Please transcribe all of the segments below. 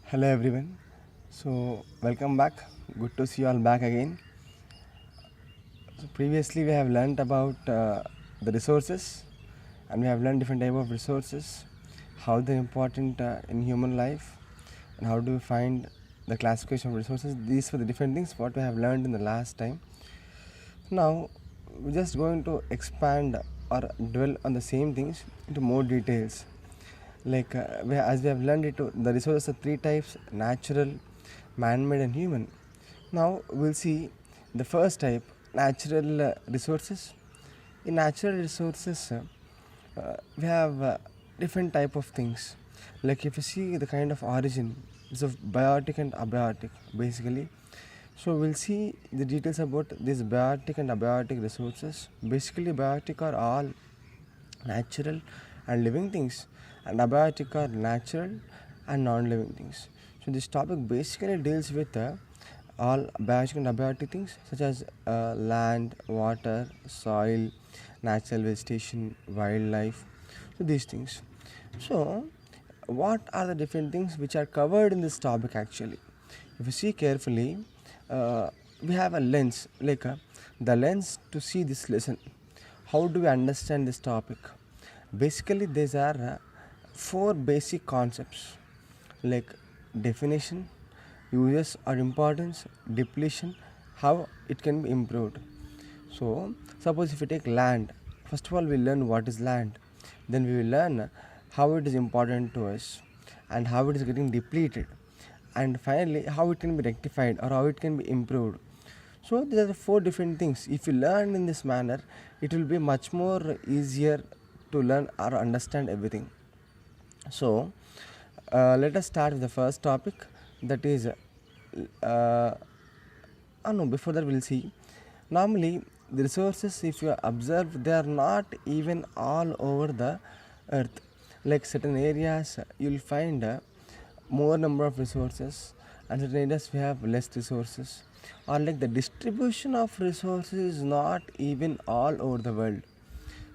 Hello everyone. So welcome back. Good to see you all back again. So previously we have learnt about the resources, and we have learned different type of resources, how they're important in human life, and how do we find the classification of resources. These were the different things what we have learned in the last time. Now we're just going to expand or dwell on the same things into more details. Like as we have learned it, the resources are three types: natural, man-made, and human. Now we'll see the first type, natural resources. In natural resources, we have different type of things. Like if you see the kind of origin, it's of biotic and abiotic basically. So we'll see the details about these biotic and abiotic resources. Basically, biotic are all natural and living things, and abiotic are natural and non-living things. So this topic basically deals with all biotic and abiotic things such as land, water, soil, natural vegetation, wildlife. So these things. So what are the different things which are covered in this topic actually? If you see carefully, we have a lens, like the lens to see this lesson. How do we understand this topic? Basically, these are four basic concepts like definition, uses or importance, depletion, how it can be improved. So, suppose if we take land, first of all, we learn what is land, then we will learn how it is important to us and how it is getting depleted, and finally, how it can be rectified or how it can be improved. So, there are four different things. If you learn in this manner, it will be much more easier to learn or understand everything. So, let us start with the first topic, that is no, before that we'll see. Normally, the resources, if you observe, they are not even all over the earth. Like certain areas, you'll find more number of resources, and certain areas we have less resources. Or like the distribution of resources is not even all over the world.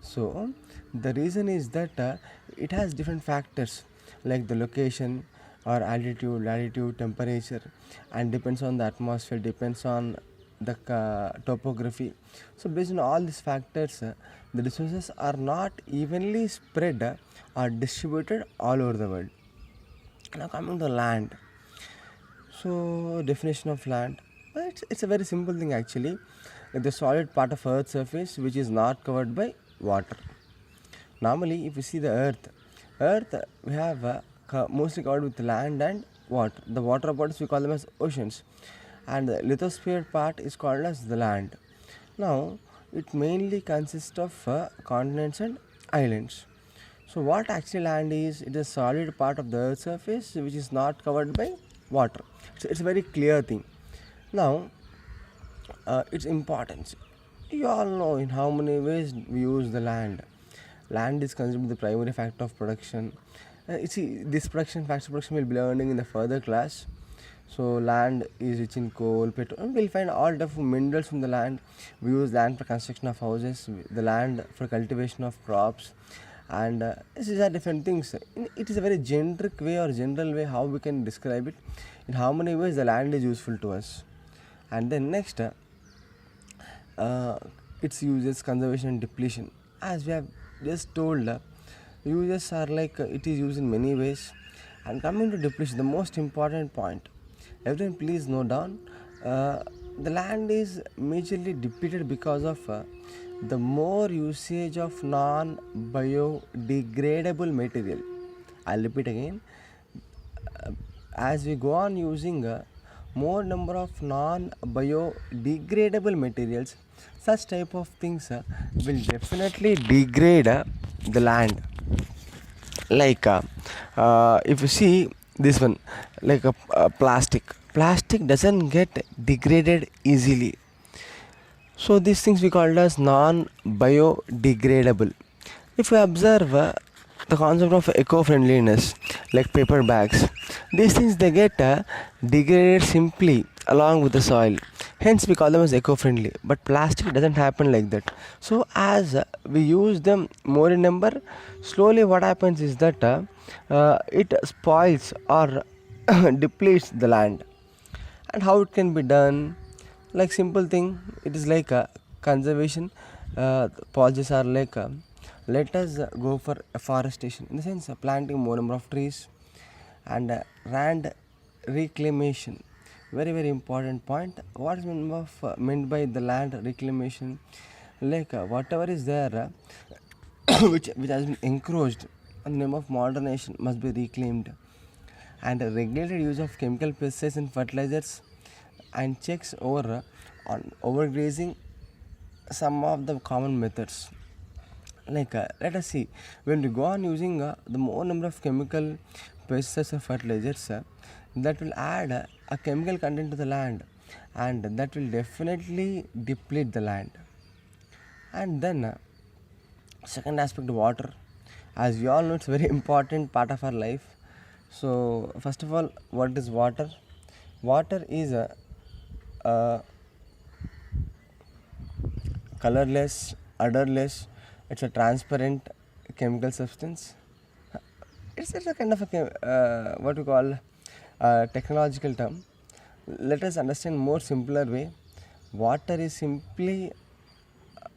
So the reason is that it has different factors like the location or altitude, latitude, temperature, and depends on the atmosphere, depends on the topography. So based on all these factors, the resources are not evenly spread or distributed all over the world. Now coming to land. So definition of land. It's a very simple thing actually. Like the solid part of Earth's surface which is not covered by water. Normally, if you see the Earth we have mostly covered with land and water. The water bodies we call them as oceans, and the lithosphere part is called as the land. Now, it mainly consists of continents and islands. So, what actually land is? It is a solid part of the Earth's surface which is not covered by water. So, it's a very clear thing. Now, its importance. You all know in how many ways we use the land. Land is considered the primary factor of production. See, this factor production will be learning in the further class. So land is rich in coal, petrol. And we'll find all type of minerals from the land. We use land for construction of houses, the land for cultivation of crops, and these are different things. It is a very generic way or general way how we can describe it. In how many ways the land is useful to us. And then next, its uses, conservation and depletion. As we have just told, uses are like it is used in many ways. And coming to depletion, the most important point, everyone please note down, the land is majorly depleted because of the more usage of non-biodegradable material. I'll repeat again. As we go on using more number of non-biodegradable materials, such type of things will definitely degrade the land. Like if you see this one, like a plastic doesn't get degraded easily. So these things we call as non-biodegradable. If we observe the concept of eco-friendliness, like paper bags, these things they get degraded simply along with the soil. Hence we call them as eco-friendly. But plastic doesn't happen like that. So as we use them more in number, slowly what happens is that it spoils or depletes the land. And how it can be done? Like simple thing, it is like a conservation policies are like let us go for afforestation, in the sense planting more number of trees, and land reclamation, very very important point. What is meant by the land reclamation? Like whatever is there which has been encroached in the name of modernization must be reclaimed. And regulated use of chemical pesticides and fertilizers, and checks over on overgrazing, some of the common methods. Like let us see, when we go on using the more number of chemical pesticides or fertilizers, that will add a chemical content to the land, and that will definitely deplete the land. And then second aspect, water. As we all know, it's a very important part of our life. So first of all, what is water? Water is a colorless, odorless, it's a transparent chemical substance. It's a kind of what we call technological term. Let us understand more simpler way. Water is simply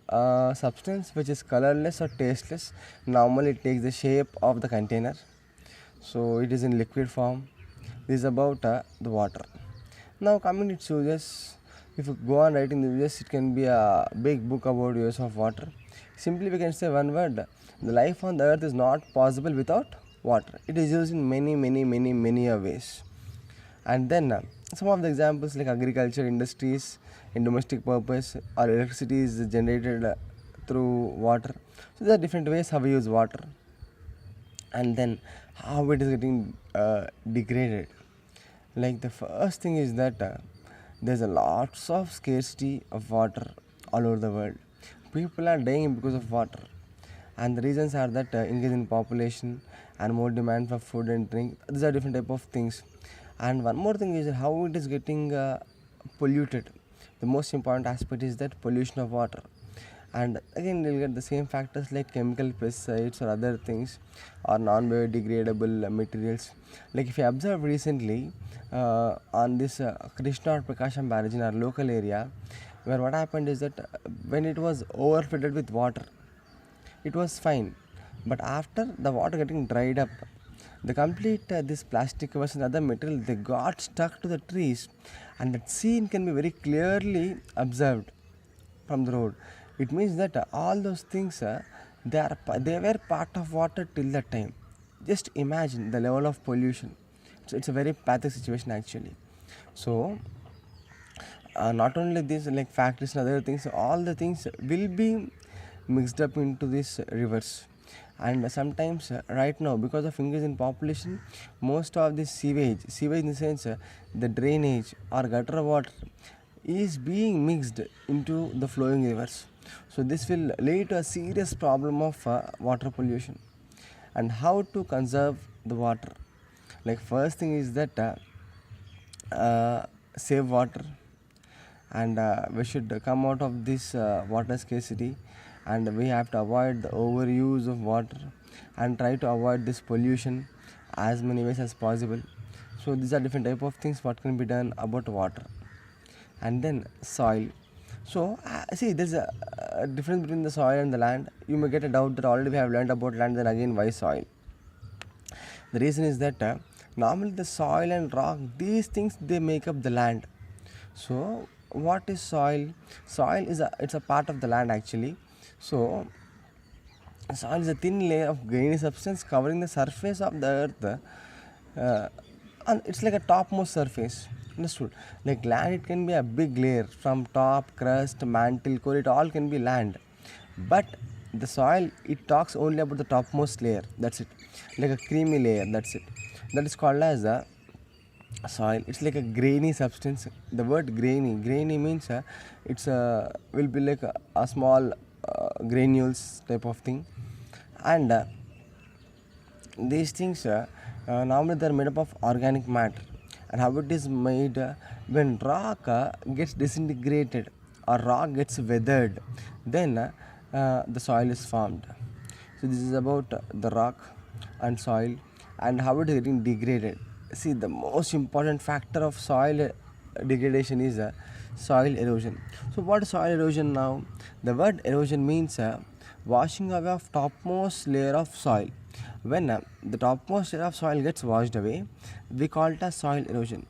a substance which is colorless or tasteless. Normally it takes the shape of the container, so it is in liquid form. This is about the water. Now coming to its uses, if you go on writing the uses, it can be a big book about use of water. Simply we can say one word: the life on the earth is not possible without water. It is used in many ways. And then some of the examples like agriculture, industries, in domestic purpose, or electricity is generated through water. So there are different ways how we use water. And then how it is getting degraded. Like the first thing is that there's a lots of scarcity of water all over the world. People are dying because of water, and the reasons are that increase in population and more demand for food and drink. These are different type of things. And one more thing is how it is getting polluted. The most important aspect is that pollution of water. And again you'll get the same factors like chemical pesticides or other things, or non-biodegradable materials. Like if you observe recently on this Krishna or Prakasham barrage in our local area, where what happened is that when it was overfilled with water, it was fine, but after the water getting dried up, the complete this plastic covers and other material, they got stuck to the trees, and that scene can be very clearly observed from the road. It means that all those things they were part of water till that time. Just imagine the level of pollution. It's a very pathetic situation actually. So not only this, like factories and other things, all the things will be mixed up into these rivers. And sometimes right now, because of increase in population, most of this sewage in the sense the drainage or gutter water is being mixed into the flowing rivers. So this will lead to a serious problem of water pollution. And how to conserve the water? Like first thing is that save water, and we should come out of this water scarcity, and we have to avoid the overuse of water, and try to avoid this pollution as many ways as possible. So these are different type of things what can be done about water. And then soil. So see, there's a difference between the soil and the land. You may get a doubt that already we have learned about land, then again why soil? The reason is that normally the soil and rock, these things they make up the land. So what is soil? Soil is it's a part of the land actually. So soil is a thin layer of grainy substance covering the surface of the earth, and it's like a topmost surface. Understood? Like land, it can be a big layer from top, crust, mantle, core. It all can be land, but the soil, it talks only about the topmost layer. That's it, like a creamy layer. That's it. That is called as a soil. It's like a grainy substance. The word grainy means it's will be like a small granules type of thing. And these things normally they are made up of organic matter. And how it is made? When rock gets disintegrated or rock gets weathered, then the soil is formed. So this is about the rock and soil, and how it is getting degraded. see, the most important factor of soil degradation is soil erosion. So what is soil erosion now? The word erosion means washing away of topmost layer of soil. When the topmost layer of soil gets washed away, we call it as soil erosion.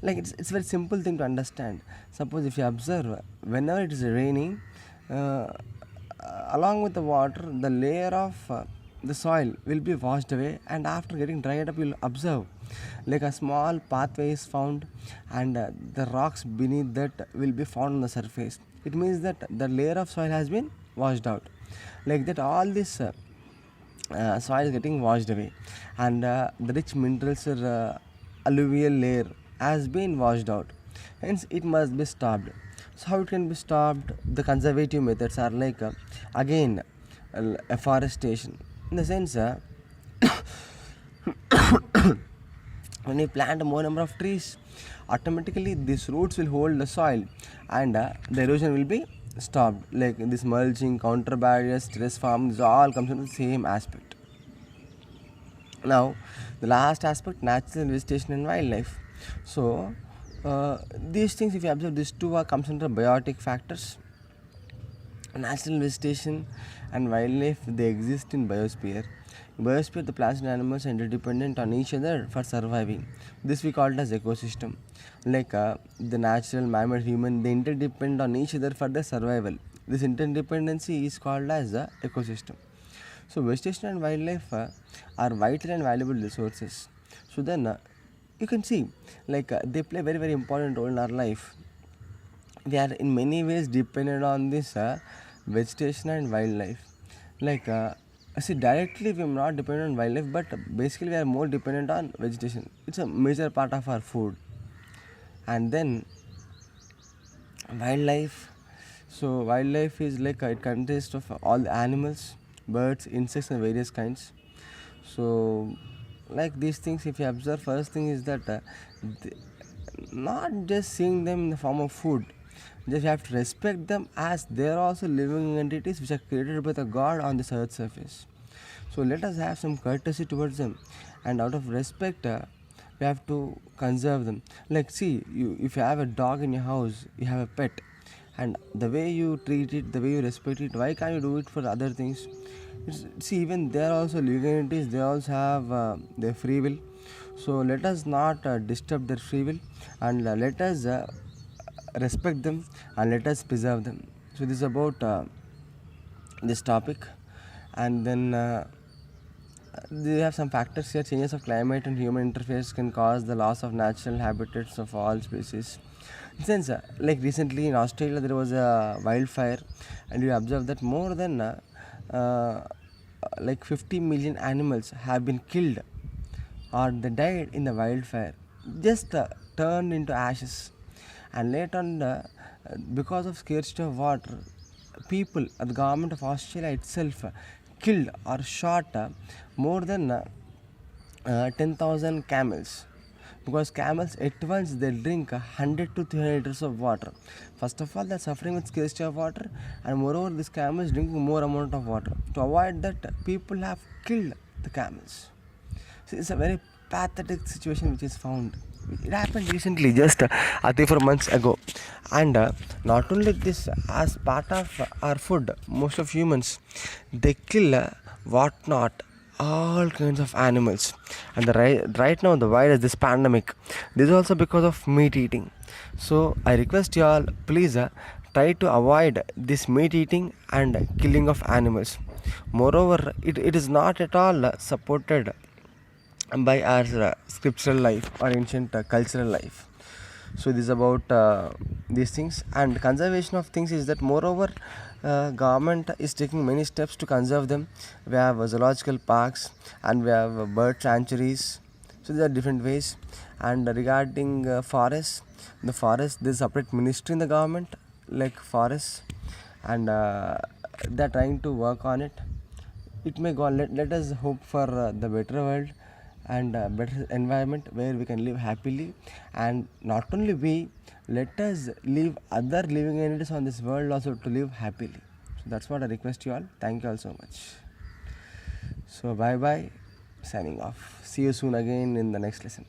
Like it's a very simple thing to understand. Suppose if you observe, whenever it is raining, along with the water, the layer of the soil will be washed away, and after getting dried up, you'll observe like a small pathway is found, and the rocks beneath that will be found on the surface. It means that the layer of soil has been washed out. Like that, all this soil is getting washed away, and the rich minerals or alluvial layer has been washed out. Hence, it must be stopped. So, how it can be stopped? The conservative methods are like again afforestation. In the sense, when you plant more number of trees, automatically these roots will hold the soil, and the erosion will be stopped. Like this mulching, counter barriers, stress farming, this all comes into the same aspect. Now, the last aspect, natural vegetation and wildlife. So, these things, if you observe, these two are comes under biotic factors. Natural vegetation and wildlife, they exist in biosphere. In biosphere, the plants and animals are interdependent on each other for surviving. This we call it as ecosystem. Like the natural, mammal, human, they interdepend on each other for their survival. This interdependency is called as the ecosystem. So vegetation and wildlife are vital and valuable resources. So then you can see like they play very very important role in our life. We are in many ways dependent on this vegetation and wildlife. Like see, directly we are not dependent on wildlife, but basically we are more dependent on vegetation. It's a major part of our food. And then wildlife. So wildlife is like it consists of all the animals, birds, insects, and various kinds. So like these things, if you observe, first thing is that th- not just seeing them in the form of food, just you have to respect them as they are also living entities which are created by the god on this earth surface. So let us have some courtesy towards them, and out of respect we have to conserve them. Like see, you if you have a dog in your house, you have a pet, and the way you treat it, the way you respect it, why can't you do it for other things? See, even they are also living entities, they also have their free will. So let us not disturb their free will, and let us respect them, and let us preserve them. So this is about this topic. And then they have some factors here. Changes of climate and human interface can cause the loss of natural habitats of all species. In sense, like recently in Australia there was a wildfire, and you observe that more than like 50 million animals have been killed, or they died in the wildfire, just turned into ashes. And later on, because of scarcity of water, people, the government of Australia itself killed or shot more than 10,000 camels, because camels at once they drink 100 to 300 liters of water. First of all, they are suffering with scarcity of water, and moreover, this camels drinking more amount of water. To avoid that, people have killed the camels. So it's a very pathetic situation which is found. It happened recently, just 3 4 months ago, and not only this, as part of our food, most of humans they kill what not all kinds of animals, and right now the virus, this pandemic, this is also because of meat eating. So I request you all, please try to avoid this meat eating and killing of animals. Moreover, it is not at all supported by our scriptural life or ancient cultural life. So this is about these things, and conservation of things is that moreover government is taking many steps to conserve them. We have zoological parks, and we have bird sanctuaries. So there are different ways. And regarding forests, the forest, there's a separate ministry in the government like forests, and they're trying to work on it. It may go on. Let us hope for the better world and better environment where we can live happily, and not only we, let us leave other living entities on this world also to live happily. So that's what I request you all. Thank you all so much. So bye bye, signing off. See you soon again in the next lesson.